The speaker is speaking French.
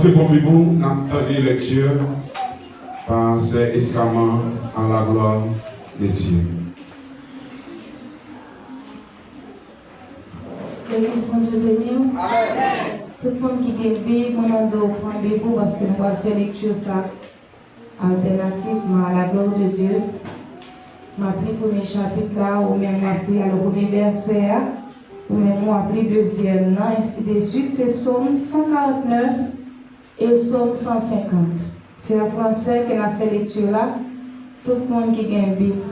C'est pour vous, notre lecture par ces escamants à la gloire de Dieu. L'église pour se bénir. Tout le monde qui est bien, on a de prendre parce que nous allons faire lecture ça alternative à la gloire de Dieu. Je pris le premier chapitre là, ou même je pris le premier verset, ou même je pris le deuxième, ainsi de suite. C'est Psaume 149 et Psaume 150. C'est en français qu'on a fait lecture là. Tout le monde qui a une Bible.